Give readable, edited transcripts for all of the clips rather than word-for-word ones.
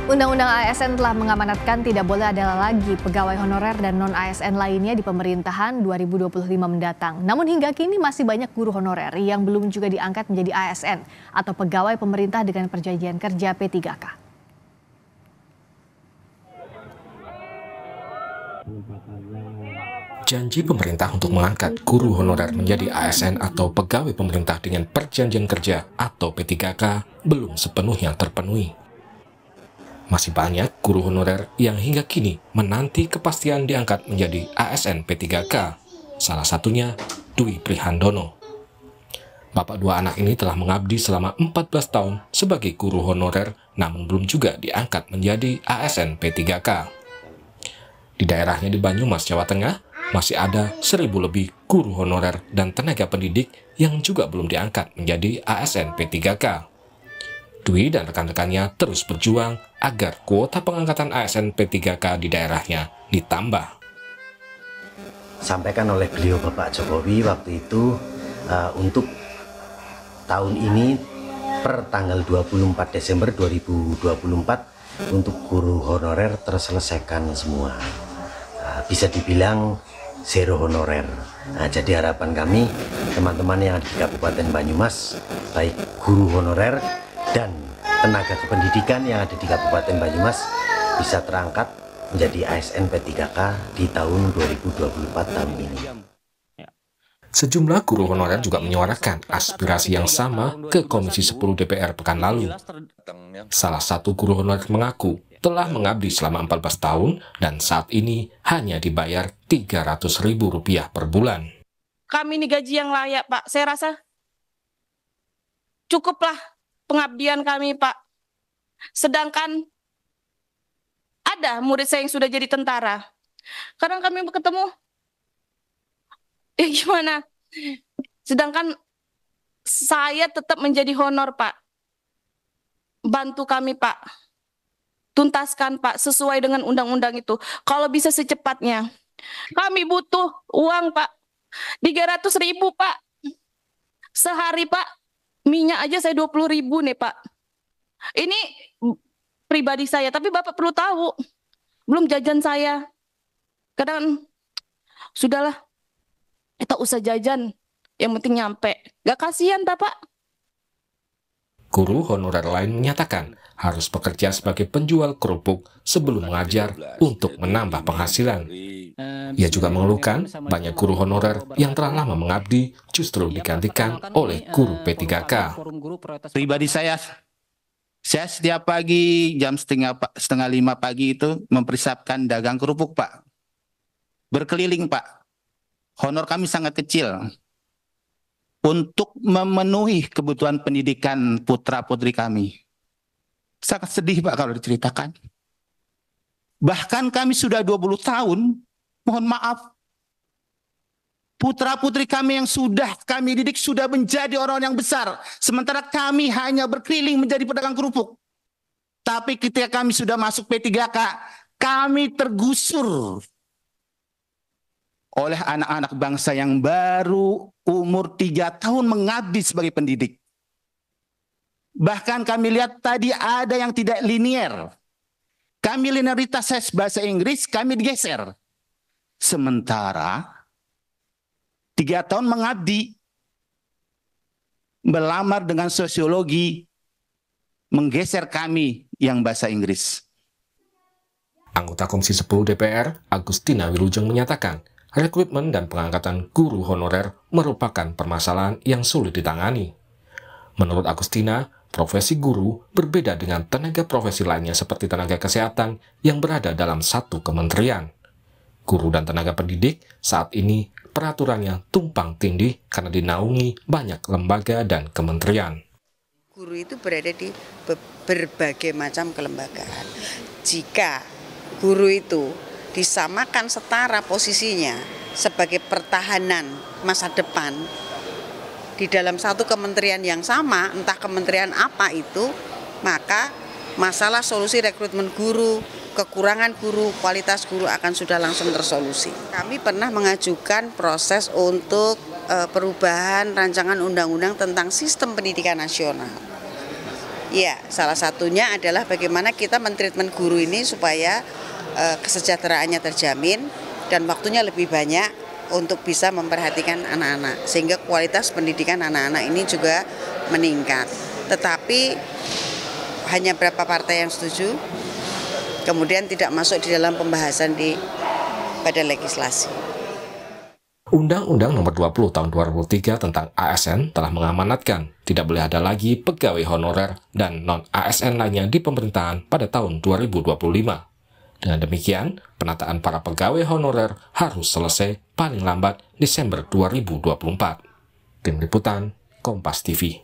Undang-Undang ASN telah mengamanatkan tidak boleh ada lagi pegawai honorer dan non-ASN lainnya di pemerintahan 2025 mendatang. Namun hingga kini masih banyak guru honorer yang belum juga diangkat menjadi ASN atau pegawai pemerintah dengan perjanjian kerja P3K. Janji pemerintah untuk mengangkat guru honorer menjadi ASN atau pegawai pemerintah dengan perjanjian kerja atau P3K belum sepenuhnya terpenuhi. Masih banyak guru honorer yang hingga kini menanti kepastian diangkat menjadi ASN P3K. Salah satunya Dwi Prihandono. Bapak dua anak ini telah mengabdi selama 14 tahun sebagai guru honorer, namun belum juga diangkat menjadi ASN P3K. Di daerahnya di Banyumas, Jawa Tengah, masih ada 1.000 lebih guru honorer dan tenaga pendidik yang juga belum diangkat menjadi ASN P3K. Dwi dan rekan-rekannya terus berjuang agar kuota pengangkatan ASN P3K di daerahnya ditambah. Sampaikan oleh beliau Bapak Jokowi waktu itu untuk tahun ini per tanggal 24 Desember 2024 untuk guru honorer terselesaikan semua. Bisa dibilang zero honorer. Jadi harapan kami teman-teman yang ada di Kabupaten Banyumas, baik guru honorer dan tenaga kependidikan yang ada di Kabupaten Banyumas bisa terangkat menjadi ASN P3K di tahun 2024 tahun ini. Sejumlah guru honorer juga menyuarakan aspirasi yang sama ke Komisi 10 DPR pekan lalu. Salah satu guru honorer mengaku telah mengabdi selama 14 tahun dan saat ini hanya dibayar Rp300.000 per bulan. Kami ini gaji yang layak, Pak. Saya rasa cukuplah pengabdian kami, Pak. Sedangkan ada murid saya yang sudah jadi tentara. Kadang kami ketemu, gimana? Sedangkan saya tetap menjadi honor, Pak. Bantu kami, Pak. Tuntaskan, Pak, sesuai dengan undang-undang itu. Kalau bisa secepatnya. Kami butuh uang, Pak. 300.000, Pak. Sehari, Pak. Minyak aja saya 20.000 nih, Pak. Ini pribadi saya, tapi Bapak perlu tahu. Belum jajan saya. Kadang, sudahlah. Kita usah jajan. Yang penting nyampe. Gak kasihan, Pak. Guru honorer lain menyatakan harus bekerja sebagai penjual kerupuk sebelum mengajar untuk menambah penghasilan. Ia juga mengeluhkan banyak guru honorer yang telah lama mengabdi justru digantikan oleh guru P3K. Pribadi saya setiap pagi jam setengah 5 pagi itu mempersiapkan dagang kerupuk, Pak. Berkeliling, Pak. Honor kami sangat kecil untuk memenuhi kebutuhan pendidikan putra-putri kami. Sangat sedih, Pak, kalau diceritakan. Bahkan kami sudah 20 tahun, mohon maaf, putra-putri kami yang sudah kami didik sudah menjadi orang yang besar. Sementara kami hanya berkeliling menjadi pedagang kerupuk. Tapi ketika kami sudah masuk P3K, kami tergusur oleh anak-anak bangsa yang baru umur 3 tahun mengabdi sebagai pendidik. Bahkan kami lihat tadi ada yang tidak linier. Kami linearitas bahasa Inggris, kami digeser. Sementara 3 tahun mengabdi, melamar dengan sosiologi, menggeser kami yang bahasa Inggris. Anggota Komisi 10 DPR, Agustina Wilujeng menyatakan, rekrutmen dan pengangkatan guru honorer merupakan permasalahan yang sulit ditangani. Menurut Agustina, profesi guru berbeda dengan tenaga profesi lainnya seperti tenaga kesehatan yang berada dalam satu kementerian. Guru dan tenaga pendidik saat ini peraturannya tumpang tindih karena dinaungi banyak lembaga dan kementerian. Guru itu berada di berbagai macam kelembagaan. Jika guru itu disamakan setara posisinya sebagai pertahanan masa depan di dalam satu kementerian yang sama, entah kementerian apa itu, maka masalah solusi rekrutmen guru, kekurangan guru, kualitas guru akan sudah langsung tersolusi. Kami pernah mengajukan proses untuk perubahan rancangan undang-undang tentang sistem pendidikan nasional. Ya, salah satunya adalah bagaimana kita mentreatment guru ini supaya kesejahteraannya terjamin dan waktunya lebih banyak untuk bisa memperhatikan anak-anak sehingga kualitas pendidikan anak-anak ini juga meningkat. Tetapi hanya berapa partai yang setuju, kemudian tidak masuk di dalam pembahasan di badan legislasi. Undang-Undang Nomor 20 Tahun 2003 tentang ASN telah mengamanatkan tidak boleh ada lagi pegawai honorer dan non-ASN lainnya di pemerintahan pada tahun 2025. Dengan demikian, penataan para pegawai honorer harus selesai paling lambat Desember 2024. Tim Liputan, Kompas TV.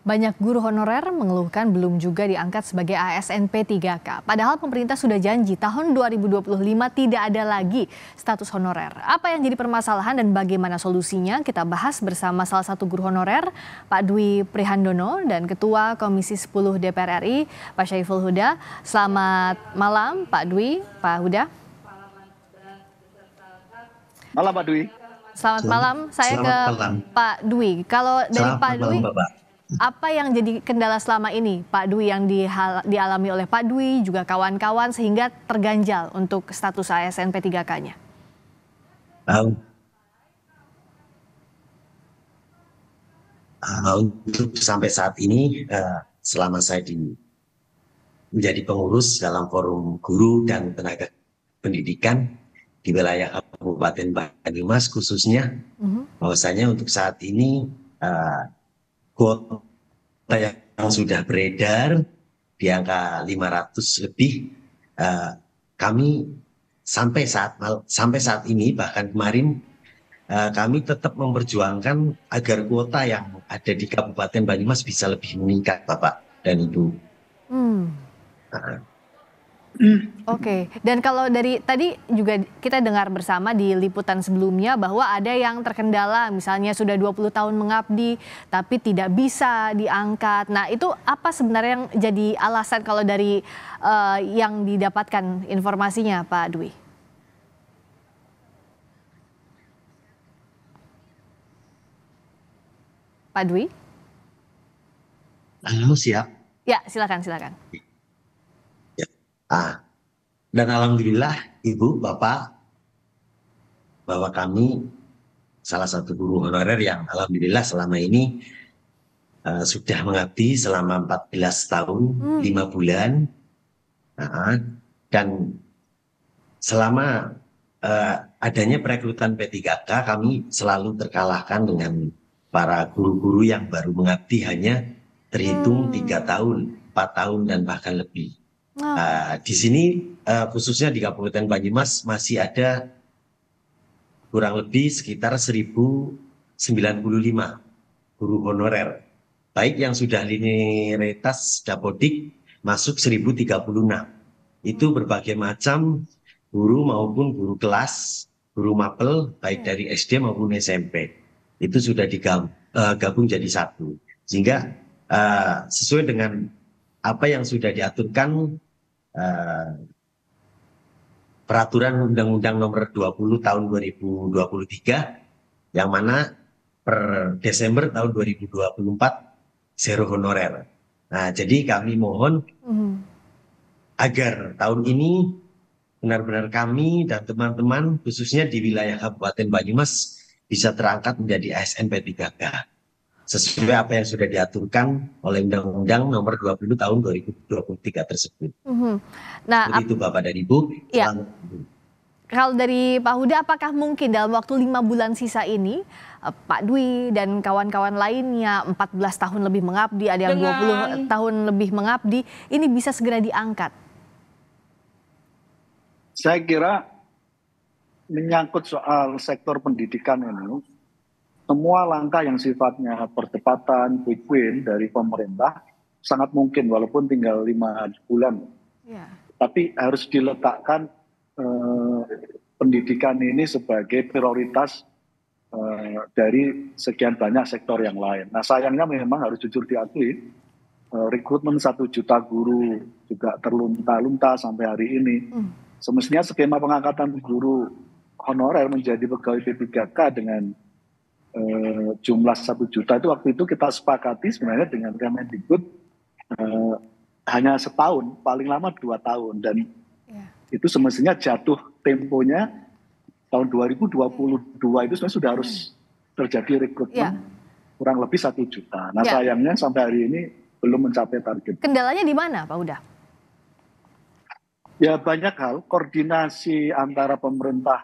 Banyak guru honorer mengeluhkan belum juga diangkat sebagai ASN P3K. Padahal pemerintah sudah janji tahun 2025 tidak ada lagi status honorer. Apa yang jadi permasalahan dan bagaimana solusinya? Kita bahas bersama salah satu guru honorer, Pak Dwi Prihandono, dan Ketua Komisi 10 DPR RI, Pak Syaiful Huda. Selamat malam, Pak Dwi, Pak Huda. Malam, Pak Dwi. Selamat malam, saya ke Pak Dwi. Kalau dari Pak Dwi, apa yang jadi kendala selama ini, Pak Dwi, yang dialami oleh Pak Dwi juga kawan-kawan sehingga terganjal untuk status ASN P3K-nya? Untuk sampai saat ini, selama saya menjadi pengurus dalam forum guru dan tenaga pendidikan di wilayah Kabupaten Banyumas khususnya, bahwasanya untuk saat ini kuota yang sudah beredar di angka 500 lebih, kami sampai saat ini, bahkan kemarin, kami tetap memperjuangkan agar kuota yang ada di Kabupaten Banyumas bisa lebih meningkat, Bapak dan Ibu. Oke, dan kalau dari tadi juga kita dengar bersama di liputan sebelumnya bahwa ada yang terkendala, misalnya sudah 20 tahun mengabdi tapi tidak bisa diangkat. Nah, itu apa sebenarnya yang jadi alasan kalau dari yang didapatkan informasinya, Pak Dwi? Pak Dwi? Halo, siap. Ya, silakan. Dan alhamdulillah Ibu, Bapak, bahwa kami salah satu guru honorer yang alhamdulillah selama ini sudah mengabdi selama 14 tahun, 5 bulan. Dan selama adanya perekrutan P3K, kami selalu terkalahkan dengan para guru-guru yang baru mengabdi hanya terhitung 3 tahun, 4 tahun, dan bahkan lebih. Di sini khususnya di Kabupaten Banyumas masih ada kurang lebih sekitar 1095 guru honorer, baik yang sudah linearitas Dapodik masuk 1036. Itu berbagai macam guru maupun guru kelas, guru mapel baik dari SD maupun SMP. Itu sudah digabung jadi satu, sehingga sesuai dengan apa yang sudah diaturkan Peraturan Undang-Undang Nomor 20 Tahun 2023, yang mana per Desember tahun 2024 zero honorer. Nah, jadi kami mohon agar tahun ini benar-benar kami dan teman-teman khususnya di wilayah Kabupaten Banyumas bisa terangkat menjadi ASN P3K sesuai apa yang sudah diaturkan oleh Undang-Undang Nomor 20 Tahun 2023 tersebut. Nah, itu Bapak dan Ibu. Ya. Kalau dari Pak Huda, apakah mungkin dalam waktu 5 bulan sisa ini Pak Dwi dan kawan-kawan lainnya 14 tahun lebih mengabdi, ada yang 20 tahun lebih mengabdi, ini bisa segera diangkat? Saya kira menyangkut soal sektor pendidikan ini, semua langkah yang sifatnya percepatan, quick win dari pemerintah sangat mungkin walaupun tinggal 5 bulan. Tapi harus diletakkan pendidikan ini sebagai prioritas dari sekian banyak sektor yang lain. Nah, sayangnya memang harus jujur diakui, rekrutmen 1 juta guru juga terlunta-lunta sampai hari ini. Semestinya skema pengangkatan guru honorer menjadi pegawai P3K dengan jumlah 1 juta itu waktu itu kita sepakati sebenarnya dengan Kemendikbud hanya setahun, paling lama 2 tahun, dan itu semestinya jatuh temponya tahun 2022 itu sebenarnya sudah harus terjadi rekrutmen kurang lebih 1 juta. Nah sayangnya sampai hari ini belum mencapai target. Kendalanya di mana Pak Huda? Ya banyak hal, koordinasi antar pemerintah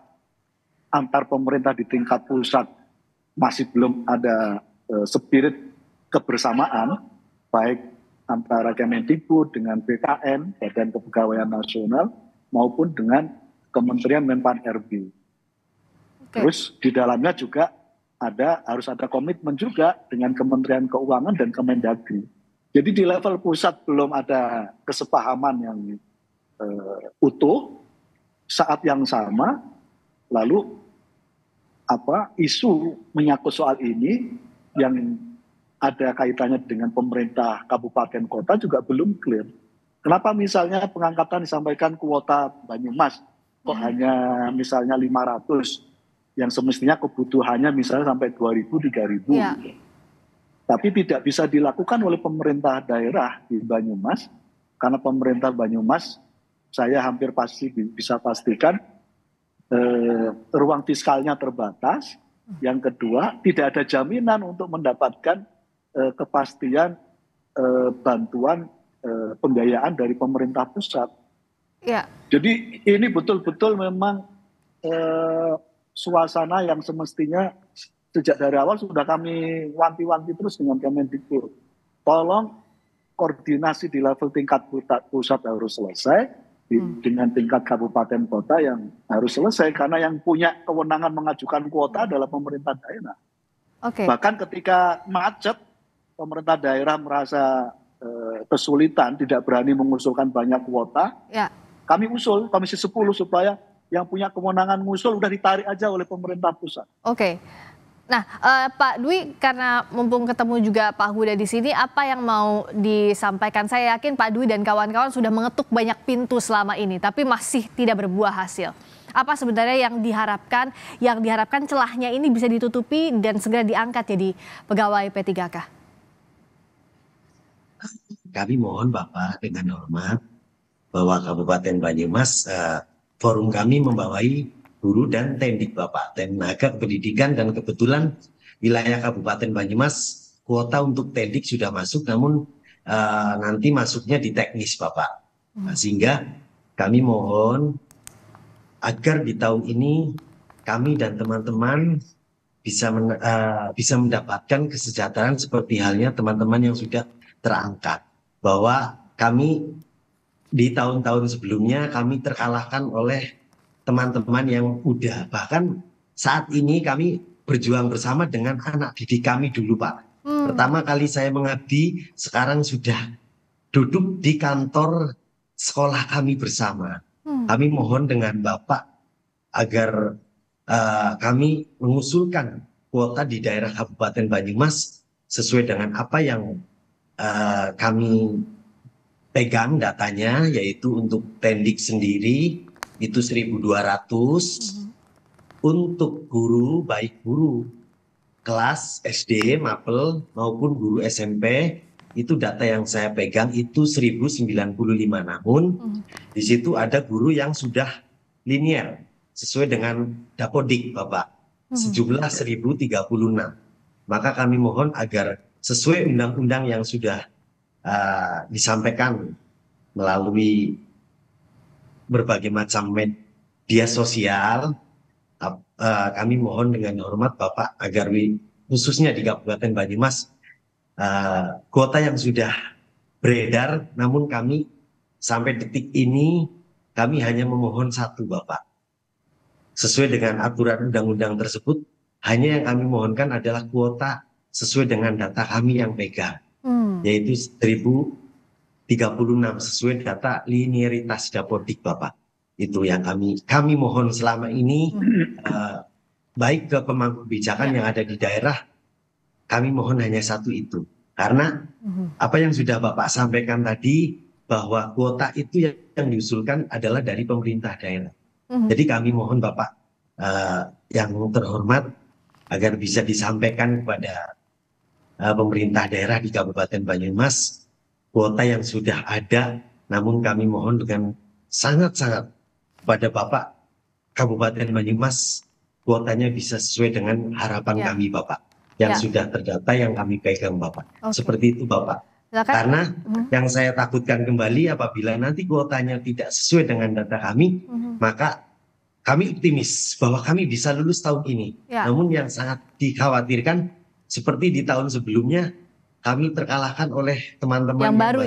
di tingkat pusat masih belum ada spirit kebersamaan, baik antara Kemendikbud dengan BKN, Badan Kepegawaian Nasional, maupun dengan Kementerian Menpan-RB. Terus di dalamnya juga harus ada komitmen juga dengan Kementerian Keuangan dan Kemendagri. Jadi di level pusat belum ada kesepahaman yang utuh. Saat yang sama, lalu isu menyangkut soal ini yang ada kaitannya dengan pemerintah kabupaten kota juga belum clear. Kenapa misalnya pengangkatan disampaikan kuota Banyumas kok hanya misalnya 500, yang semestinya kebutuhannya misalnya sampai 2.000, 3.000. Tapi tidak bisa dilakukan oleh pemerintah daerah di Banyumas, karena pemerintah Banyumas saya hampir bisa pastikan ruang fiskalnya terbatas. Yang kedua, tidak ada jaminan untuk mendapatkan kepastian bantuan pembiayaan dari pemerintah pusat. Jadi ini betul-betul memang suasana yang semestinya sejak dari awal sudah kami wanti-wanti terus dengan Kemendikbud. Tolong koordinasi di level tingkat pusat harus selesai, dengan tingkat kabupaten kota yang harus selesai, karena yang punya kewenangan mengajukan kuota adalah pemerintah daerah. Bahkan ketika macet, pemerintah daerah merasa kesulitan, tidak berani mengusulkan banyak kuota, kami usul Komisi 10 supaya yang punya kewenangan ngusul udah ditarik aja oleh pemerintah pusat. Nah, Pak Dwi, karena mumpung ketemu juga Pak Huda di sini, apa yang mau disampaikan? Saya yakin Pak Dwi dan kawan-kawan sudah mengetuk banyak pintu selama ini, tapi masih tidak berbuah hasil. Apa sebenarnya yang diharapkan? Yang diharapkan celahnya ini bisa ditutupi dan segera diangkat jadi pegawai P3K. Kami mohon Bapak dengan hormat bahwa Kabupaten Banyumas, forum kami membawai guru dan tendik Bapak, tenaga pendidikan, dan kebetulan wilayah Kabupaten Banyumas kuota untuk tendik sudah masuk, namun nanti masuknya di teknis Bapak. Sehingga kami mohon agar di tahun ini kami dan teman-teman bisa mendapatkan kesejahteraan seperti halnya teman-teman yang sudah terangkat. Bahwa kami di tahun-tahun sebelumnya kami terkalahkan oleh teman-teman yang udah, bahkan saat ini kami berjuang bersama dengan anak didik kami dulu Pak. Pertama kali saya mengabdi, sekarang sudah duduk di kantor sekolah kami bersama. Kami mohon dengan Bapak agar kami mengusulkan kuota di daerah Kabupaten Banyumas sesuai dengan apa yang kami pegang datanya, yaitu untuk tendik sendiri itu 1.200, untuk guru, baik guru kelas SD, mapel, maupun guru SMP, itu data yang saya pegang itu 1.095. Namun di situ ada guru yang sudah linier, sesuai dengan Dapodik Bapak, sejumlah 1.036. Maka kami mohon agar sesuai undang-undang yang sudah disampaikan melalui berbagai macam media sosial, kami mohon dengan hormat Bapak agar khususnya di Kabupaten Banyumas, kuota yang sudah beredar, namun kami sampai detik ini kami hanya memohon satu Bapak. Sesuai dengan aturan undang-undang tersebut, hanya yang kami mohonkan adalah kuota sesuai dengan data kami yang pegang, yaitu 1.036 sesuai data linearitas Dapodik Bapak. Itu yang kami mohon selama ini, baik ke pemangku kebijakan yang ada di daerah, kami mohon hanya satu itu. Karena apa yang sudah Bapak sampaikan tadi, bahwa kuota itu yang diusulkan adalah dari pemerintah daerah. Jadi kami mohon Bapak yang terhormat, agar bisa disampaikan kepada pemerintah daerah di Kabupaten Banyumas kuota yang sudah ada, namun kami mohon dengan sangat-sangat kepada Bapak Kabupaten Banyumas kuotanya bisa sesuai dengan harapan kami Bapak yang sudah terdata, yang kami pegang Bapak. Seperti itu Bapak. Silakan. Karena yang saya takutkan kembali apabila nanti kuotanya tidak sesuai dengan data kami, maka kami optimis bahwa kami bisa lulus tahun ini. Namun yang sangat dikhawatirkan seperti di tahun sebelumnya, kami terkalahkan oleh teman-teman yang baru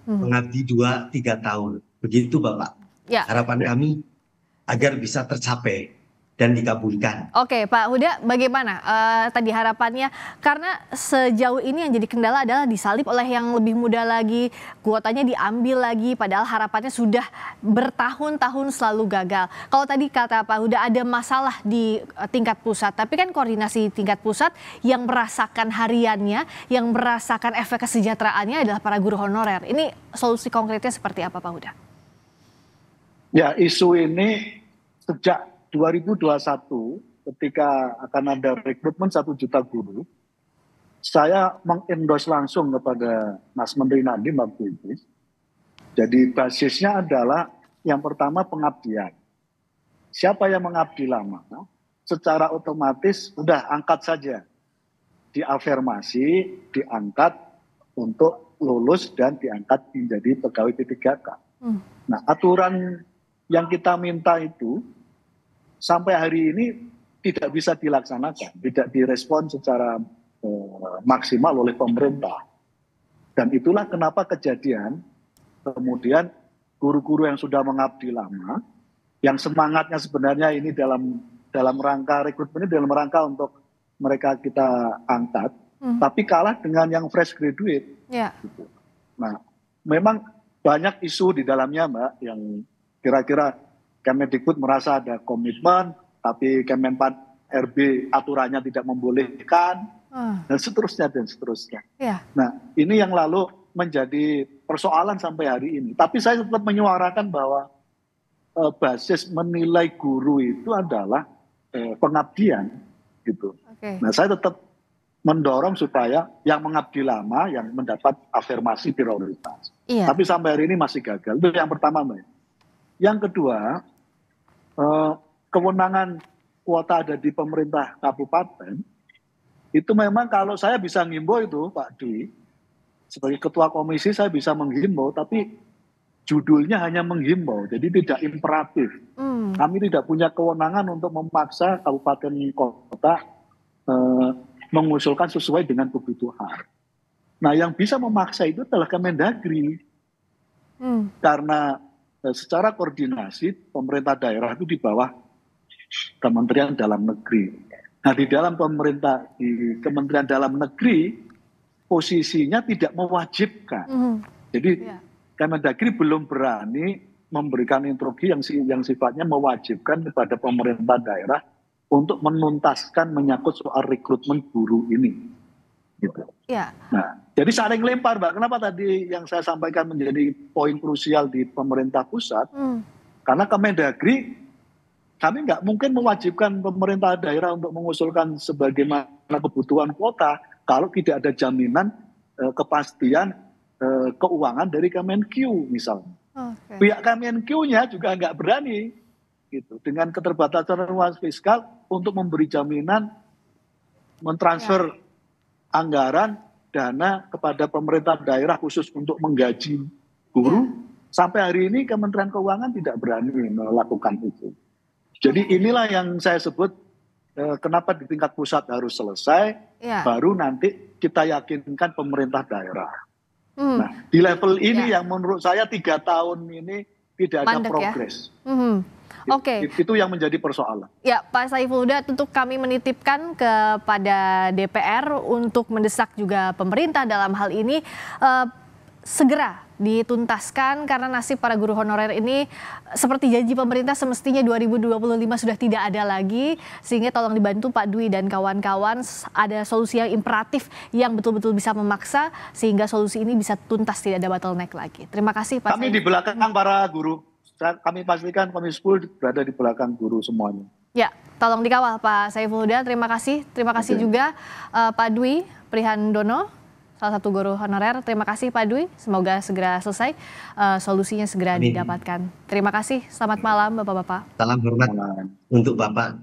mengabdi 2-3 tahun. Begitu Bapak. Harapan kami agar bisa tercapai dan dikabulkan. Oke Pak Huda, bagaimana tadi harapannya? Karena sejauh ini yang jadi kendala adalah disalib oleh yang lebih muda lagi, kuotanya diambil lagi, padahal harapannya sudah bertahun-tahun selalu gagal. Kalau tadi kata Pak Huda ada masalah di tingkat pusat, tapi kan koordinasi tingkat pusat yang merasakan hariannya, yang merasakan efek kesejahteraannya adalah para guru honorer. Ini solusi konkretnya seperti apa Pak Huda? Ya, isu ini sejak 2021 ketika akan ada rekrutmen 1 juta guru, saya mengendorse langsung kepada Mas Menteri Nadiem waktu itu. Jadi basisnya adalah yang pertama pengabdian. Siapa yang mengabdi lama, secara otomatis udah angkat saja. Diafirmasi, diangkat untuk lulus dan diangkat menjadi pegawai P3K. Nah, aturan yang kita minta itu sampai hari ini tidak bisa dilaksanakan, tidak direspon secara maksimal oleh pemerintah. Dan itulah kenapa kejadian kemudian guru-guru yang sudah mengabdi lama, yang semangatnya sebenarnya ini dalam rangka rekrutmen, ini dalam rangka untuk mereka kita angkat, tapi kalah dengan yang fresh graduate. Gitu. Nah, memang banyak isu di dalamnya Mbak, yang kira-kira Kemendikbud merasa ada komitmen, tapi Kemenpan RB aturannya tidak membolehkan, dan seterusnya dan seterusnya. Nah, ini yang lalu menjadi persoalan sampai hari ini. Tapi saya tetap menyuarakan bahwa basis menilai guru itu adalah pengabdian, gitu. Nah, saya tetap mendorong supaya yang mengabdi lama yang mendapat afirmasi prioritas. Tapi sampai hari ini masih gagal. Itu yang pertama, Mbak. Yang kedua, kewenangan kuota ada di pemerintah kabupaten, itu memang kalau saya bisa ngimbau itu Pak Dwi, sebagai ketua komisi saya bisa menghimbau, tapi judulnya hanya menghimbau, jadi tidak imperatif. Kami tidak punya kewenangan untuk memaksa kabupaten kota mengusulkan sesuai dengan kebutuhan. Nah, yang bisa memaksa itu adalah Kemendagri. Karena secara koordinasi pemerintah daerah itu di bawah Kementerian Dalam Negeri. Nah, di Kementerian Dalam Negeri posisinya tidak mewajibkan. Jadi Kemendagri belum berani memberikan instruksi yang sifatnya mewajibkan kepada pemerintah daerah untuk menuntaskan menyangkut soal rekrutmen guru ini. Gitu. Nah, jadi saling lempar, Mbak. Kenapa tadi yang saya sampaikan menjadi poin krusial di pemerintah pusat? Karena Kemendagri, kami nggak mungkin mewajibkan pemerintah daerah untuk mengusulkan sebagaimana kebutuhan kuota kalau tidak ada jaminan kepastian keuangan dari Kemenq misalnya. Pihak Kemenq-nya juga nggak berani, gitu, dengan keterbatasan ruang fiskal untuk memberi jaminan mentransfer anggaran dana kepada pemerintah daerah khusus untuk menggaji guru. Sampai hari ini Kementerian Keuangan tidak berani melakukan itu. Jadi inilah yang saya sebut kenapa di tingkat pusat harus selesai, baru nanti kita yakinkan pemerintah daerah. Nah, di level ini yang menurut saya 3 tahun ini tidak ada progres. Itu yang menjadi persoalan. Ya, Pak Saiful Huda, tentu kami menitipkan kepada DPR untuk mendesak juga pemerintah dalam hal ini segera dituntaskan, karena nasib para guru honorer ini seperti janji pemerintah semestinya 2025 sudah tidak ada lagi, sehingga tolong dibantu Pak Dwi dan kawan-kawan ada solusi yang imperatif yang betul-betul bisa memaksa sehingga solusi ini bisa tuntas, tidak ada bottleneck lagi. Terima kasih Pak. Kami di belakang para guru. Kami pastikan Komisi 10 berada di belakang guru semuanya. Ya, tolong dikawal Pak Saiful Huda. Terima kasih juga Pak Dwi Prihandono, salah satu guru honorer. Terima kasih Pak Dwi, semoga segera selesai, solusinya segera didapatkan. Terima kasih, selamat malam Bapak-Bapak. Salam hormat untuk Bapak.